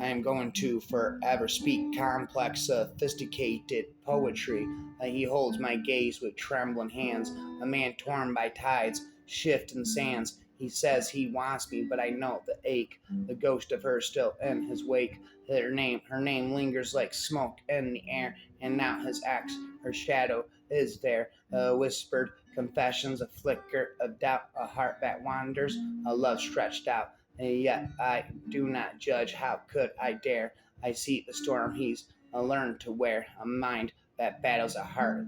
I am going to forever speak complex, sophisticated poetry. He holds my gaze with trembling hands, a man torn by tides, shifting sands. He says he wants me, but I know the ache, the ghost of her still in his wake. Her name lingers like smoke in the air, and now his ex, her shadow, is there. Whispered confessions, a flicker of doubt, a heart that wanders, a love stretched out. And yet I do not judge. How could I dare? I see the storm he's learned to wear, a mind that battles a heart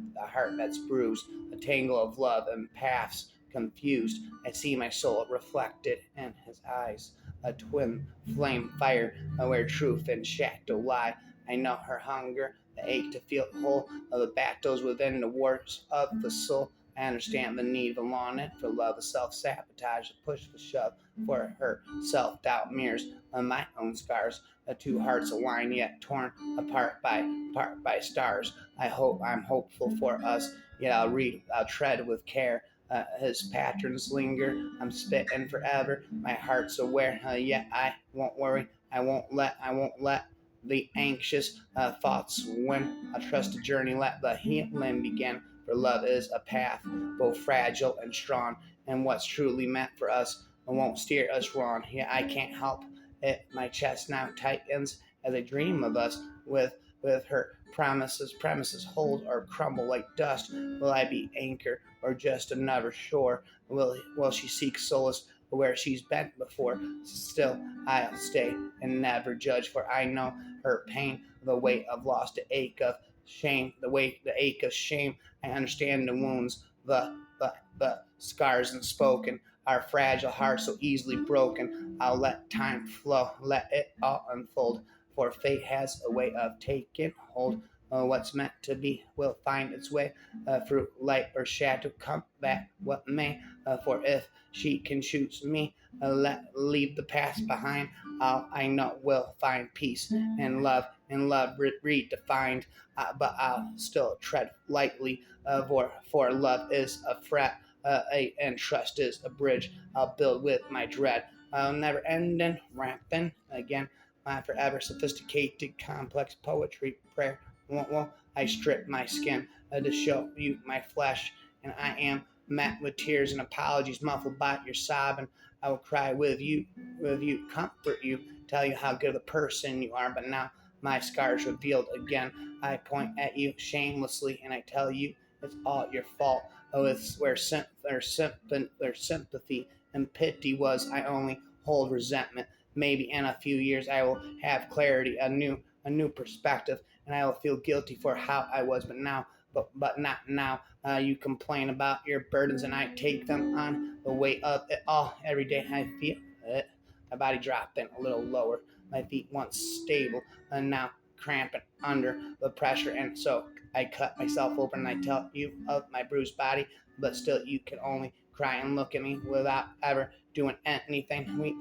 that's bruised, a tangle of love and paths confused. I see my soul reflected in his eyes, a twin flame fire where truth and shadow lie. I know her hunger, the ache to feel whole, of the battles within the wars of the soul. I understand the need of longing for love, a self-sabotage, a push to shove for her. Self-doubt mirrors my own scars. The two hearts align yet torn apart by stars. I'm hopeful for us, yet I'll tread with care. His patterns linger. I'm spitting forever. My heart's aware, yet I won't worry. I won't let the anxious thoughts win. I'll trust the journey. Let the healing begin. For love is a path, both fragile and strong, and what's truly meant for us won't steer us wrong. Yeah, I can't help it. My chest now tightens as I dream of us with her promises. Premises hold or crumble like dust. Will I be anchor or just another shore? Will she seek solace where she's been before? Still, I'll stay and never judge, for I know her pain, the weight of loss, the ache of shame, the ache of shame. I understand the wounds, the scars unspoken, our fragile hearts so easily broken. I'll let time flow, let it all unfold, for fate has a way of taking hold. What's meant to be will find its way through light or shadow, come back what may. For if she can choose me, leave the past behind. All I know will find peace and love redefined. But I'll still tread lightly, for love is a fret, and trust is a bridge I'll build with my dread. I'll never end in ramping again. My forever sophisticated, complex poetry prayer. Won't I strip my skin to show you my flesh, and I am met with tears and apologies muffled by your sobbing. I will cry with you, comfort you, tell you how good of a person you are. But now my scars revealed again, I point at you shamelessly, and I tell you it's all your fault. Oh, it's where sympathy and pity was. I only hold resentment. Maybe in a few years I will have clarity, a new perspective, and I will feel guilty for how I was. But not now. You complain about your burdens, and I take them on. The weight of it all. Every day I feel it. My body dropping a little lower. My feet once stable, and now cramping under the pressure. And so I cut myself open, and I tell you of my bruised body. But still, you can only cry and look at me without ever doing anything. We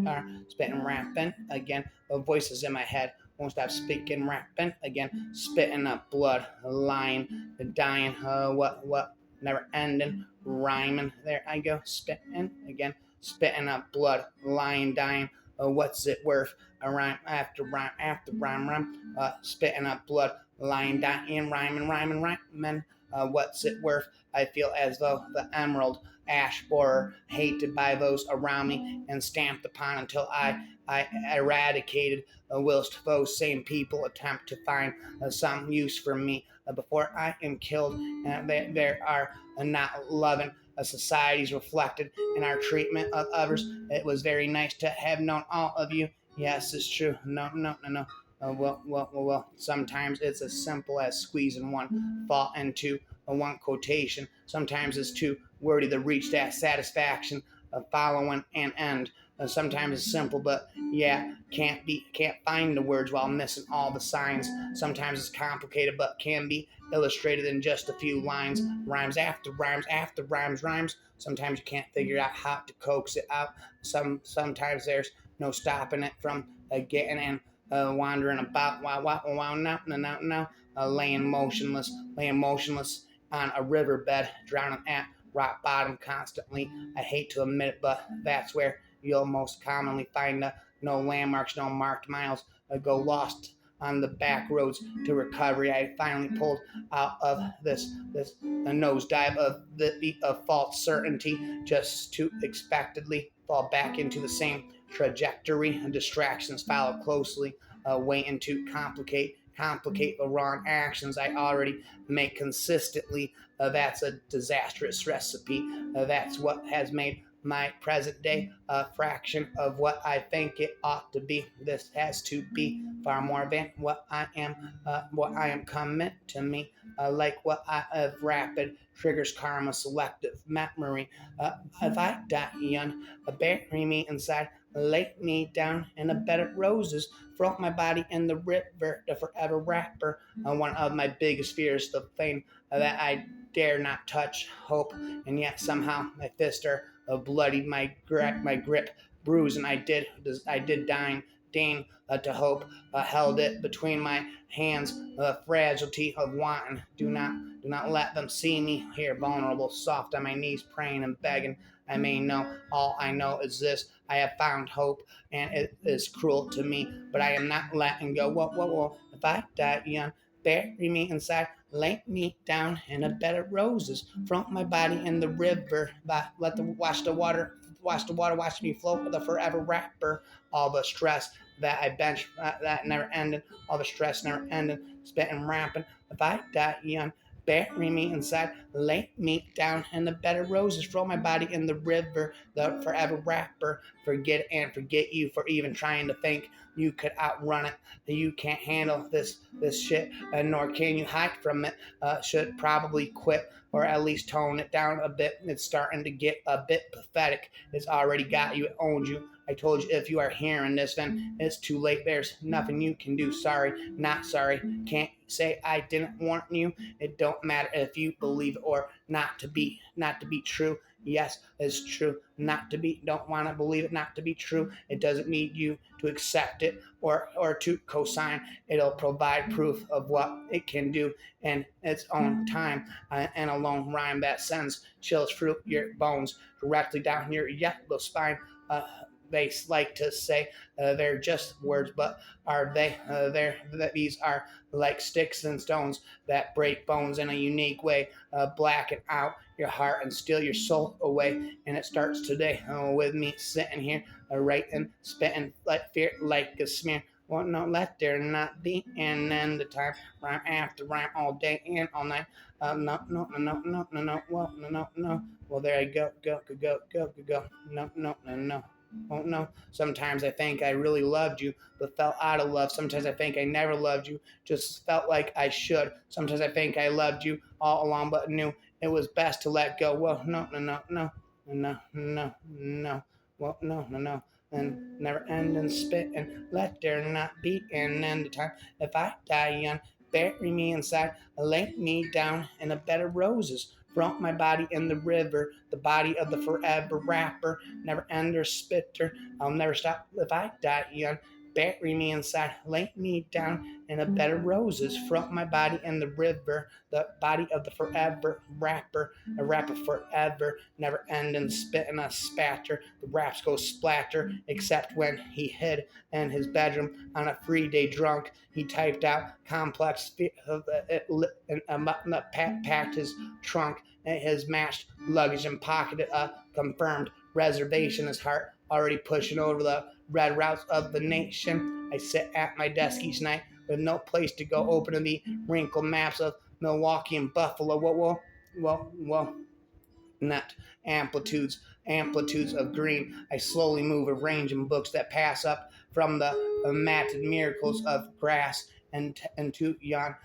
are spitting rampant again. The voices in my head won't stop speaking rampant again. Spitting up blood, lying, dying. What? Never ending, rhyming. There I go, spitting again. Spitting up blood, lying, dying. What's it worth? A rhyme after rhyme after rhyme. Spitting up blood, lying, dying, rhyming. What's it worth? I feel as though the emerald ash borer, hated by those around me and stamped upon until I eradicated, whilst those same people attempt to find some use for me before I am killed. And there are not loving societies reflected in our treatment of others. It was very nice to have known all of you. Yes, it's true. No. Well. Sometimes it's as simple as squeezing one thought into one quotation. Sometimes it's too wordy to reach that satisfaction of following an end. Sometimes it's simple, but yeah, can't find the words while missing all the signs. Sometimes it's complicated, but can be illustrated in just a few lines. Rhymes after rhymes after rhymes. Sometimes you can't figure out how to coax it out. Sometimes there's no stopping it from getting in. Wandering about, now, laying motionless on a riverbed, drowning at rock bottom constantly. I hate to admit it, but that's where you'll most commonly find no landmarks, no marked miles go lost on the back roads to recovery. I finally pulled out of this a nosedive of false certainty, just to expectedly fall back into the same trajectory. And distractions follow closely, waiting to complicate the wrong actions I already make consistently. That's a disastrous recipe. That's what has made my present day a fraction of what I think it ought to be. This has to be far more than what I am commit to me, like what I have rapid triggers karma selective memory. If I die young, bury me inside, lay me down in a bed of roses, throw my body in the river, the forever wrapper. One of my biggest fears, the thing that I dare not touch, hope, and yet somehow my fists are bloodied, my grip bruised, and I did deign to hope, held it between my hands, the fragility of wanting. Do not let them see me here, vulnerable, soft on my knees, praying and begging. I may know, all I know is this: I have found hope, and it is cruel to me, but I am not letting go. Whoa! If I die young, bury me inside, lay me down in a bed of roses, throw my body in the river, watch the water, watch me float with a forever wrapper. All the stress that I bench, that never ended, all the stress never ended, spitting rampant. If I die young, bury me inside, lay me down in the bed of roses, throw my body in the river, the forever wrapper. Forget you for even trying to think you could outrun it. You can't handle this shit, nor can you hide from it. Should probably quit, or at least tone it down a bit. It's starting to get a bit pathetic. It's already got you, it owns you. I told you, if you are hearing this, then it's too late. There's nothing you can do. Sorry, not sorry. Can't say I didn't warn you. It don't matter if you believe it or not to be true. Yes, it's true. Not to be, don't want to believe it not to be true. It doesn't need you to accept it or to co-sign. It'll provide proof of what it can do in its own time. And a lone rhyme that sends chills through your bones, directly down your yellow spine. They like to say they're just words, but are they? These are like sticks and stones that break bones in a unique way, blacken out your heart and steal your soul away. And it starts today with me sitting here, writing, spitting like fear, like a smear. Well, no, let there not be an end of time. Rhyme after rhyme, all day and all night. No. Well, no. Well, there I go. No. Oh no. Sometimes I think I really loved you, but fell out of love. Sometimes I think I never loved you, just felt like I should. Sometimes I think I loved you all along, but knew it was best to let go. Well, no. Well, no. And never end and spit and let there not be an end of time. If I die young, bury me inside, lay me down in a bed of roses. Throw my body in the river, the body of the forever rapper, never ender spitter. I'll never stop if I die young. Bury me inside, lay me down in a bed of roses. Throw my body in the river, the body of the forever rapper, a rapper forever, never ending, spitting a spatter. The raps go splatter, except when he hid in his bedroom on a 3-day drunk. He typed out complex, packed his trunk, his matched luggage, and pocketed a confirmed reservation. His heart already pushing over the red routes of the nation. I sit at my desk each night with no place to go, opening the wrinkled maps of Milwaukee and Buffalo. Well, not amplitudes of green. I slowly move, arranging books that pass up from the matted miracles of grass and into yon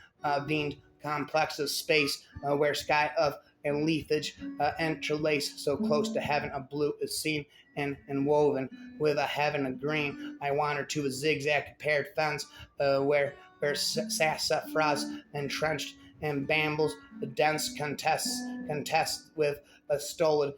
veined complex of space, where sky of and leafage interlace so close to heaven. A blue is seen and woven with a heaven of green. I wander to a zigzag paired fence, where sassafras entrenched and bambles the dense contest with a stolid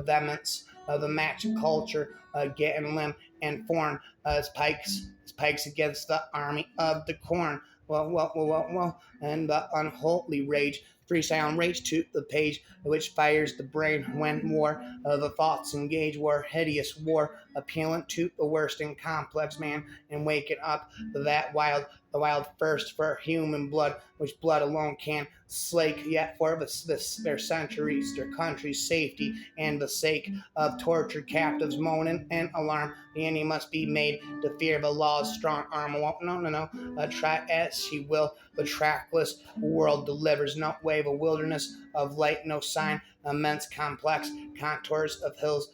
vehemence of the match culture, getting limb and foreign as pikes against the army of the corn. Well, and the unholy rage Freestyle rage to the page, which fires the brain when war the thoughts engage. War, hideous war, appealing to the worst and complex man, and waking up that the wild thirst for human blood, which blood alone can slake. Yet for their centuries, their country's safety, and the sake of tortured captives, moaning and alarm, the enemy must be made to fear the law's strong arm. No. Try as she will, the trackless world delivers no wave, a wilderness of light, no sign, immense complex contours of hills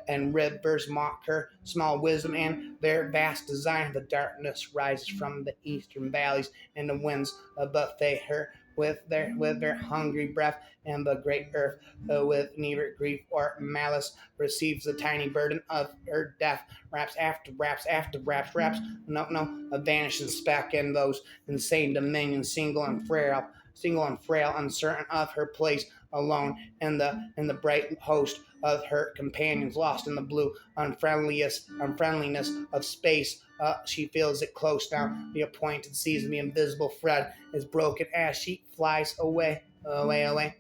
and rivers mock her small wisdom and their vast design. The darkness rises from the eastern valleys, and the winds buffet her with their hungry breath, and the great earth with neither grief or malice receives the tiny burden of her death. Raps after raps after raps. No, a vanishing speck in those insane dominions, single and frail, uncertain of her place, alone in the bright host of her companions, lost in the blue unfriendliness of space. She feels it close now. The appointed season, the invisible thread is broken as she flies away,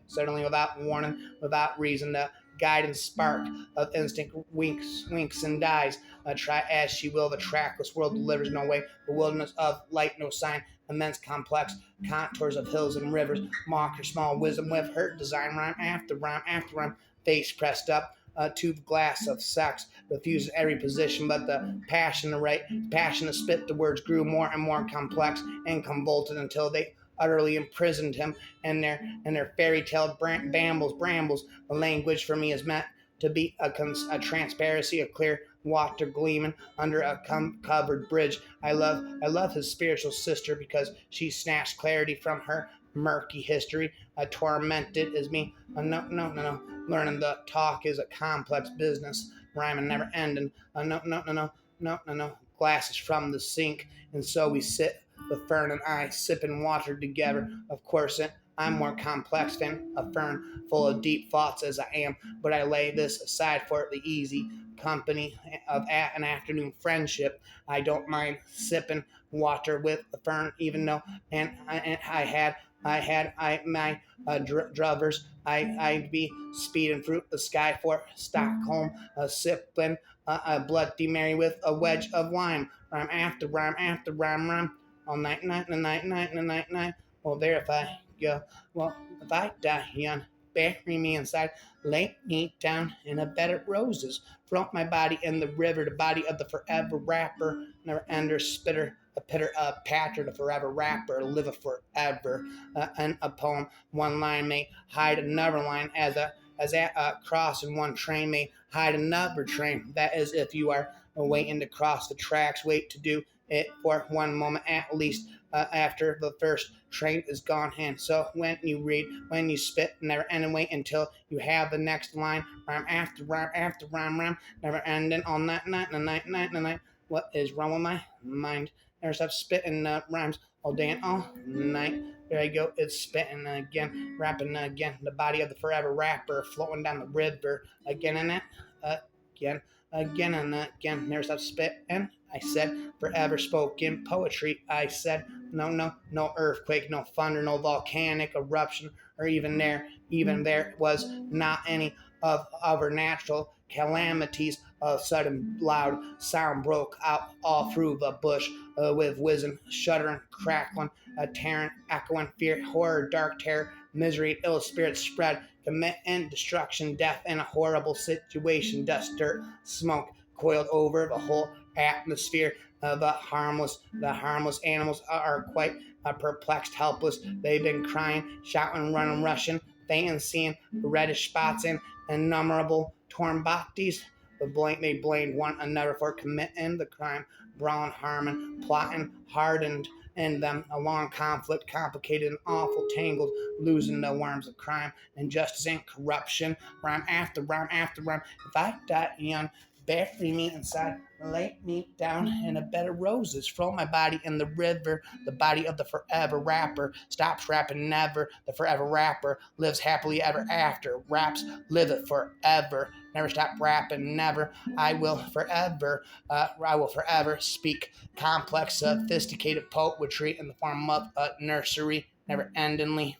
suddenly without warning, without reason. The guiding spark of instinct winks and dies. Try as she will, the trackless world delivers no way. The wilderness of light, no sign. Immense complex contours of hills and rivers mock her small wisdom with her design. Rhyme after rhyme, face pressed up to the glass of sex, refuses every position, but the passion to spit the words grew more and more complex and convoluted until they utterly imprisoned him and their fairy tale brambles. The language for me is meant to be a transparency, a clear water gleaming under a covered bridge. I love his spiritual sister because she snatched clarity from her murky history. Tormented as me. No. Learning the talk is a complex business, rhyming never ending. No. Glasses from the sink, and so we sit, with Fern and I, sipping water together. Of course, I'm more complex than a Fern, full of deep thoughts as I am, but I lay this aside for the easy company of an afternoon friendship. I don't mind sipping water with the Fern, even though, and I had my drovers. I'd be speeding through the sky for Stockholm, sipping a Bloody Mary with a wedge of lime. Rhyme after rhyme. All night. Well, there if I go. Well, if I die young, bury me inside, lay me down in a bed of roses. Float my body in the river, the body of the forever rapper, never ender spitter, a patter, the forever rapper, live forever. And a poem, one line may hide another line, as a cross in one train may hide another train. That is, if you are waiting to cross the tracks, wait to do it for one moment at least, after the first train is gone. And so when you spit, never end and wait until you have the next line. Rhyme after rhyme, never ending all night. What is wrong with my mind? Never stop spitting rhymes all day and all night. There I go, it's spitting again, rapping again. The body of the forever rapper floating down the river again and again and again. Never stop spitting. I said, forever spoken poetry. I said, no earthquake, no thunder, no volcanic eruption, or even there was not any of our natural calamities. A sudden loud sound broke out all through the bush, with whizzing, shuddering, crackling, tearing, echoing, fear, horror, dark terror, misery, ill spirits spread, commit and destruction, death, and a horrible situation. Dust, dirt, smoke coiled over the whole atmosphere. The harmless animals are quite perplexed, helpless. They've been crying, shouting, running, rushing, fainting, seeing reddish spots and innumerable torn bodies. They blamed one another for committing the crime. Brawling, harming, plotting, hardened in them a long conflict, complicated and awful, tangled, losing the worms of crime, injustice, and corruption. Rhyme after rhyme. If I die young, bury me inside, lay me down in a bed of roses, throw my body in the river, the body of the forever rapper, stops rapping never, the forever rapper lives happily ever after, raps live it forever, never stop rapping, never, I will forever speak complex, sophisticated poetry in the form of a nursery, never endingly.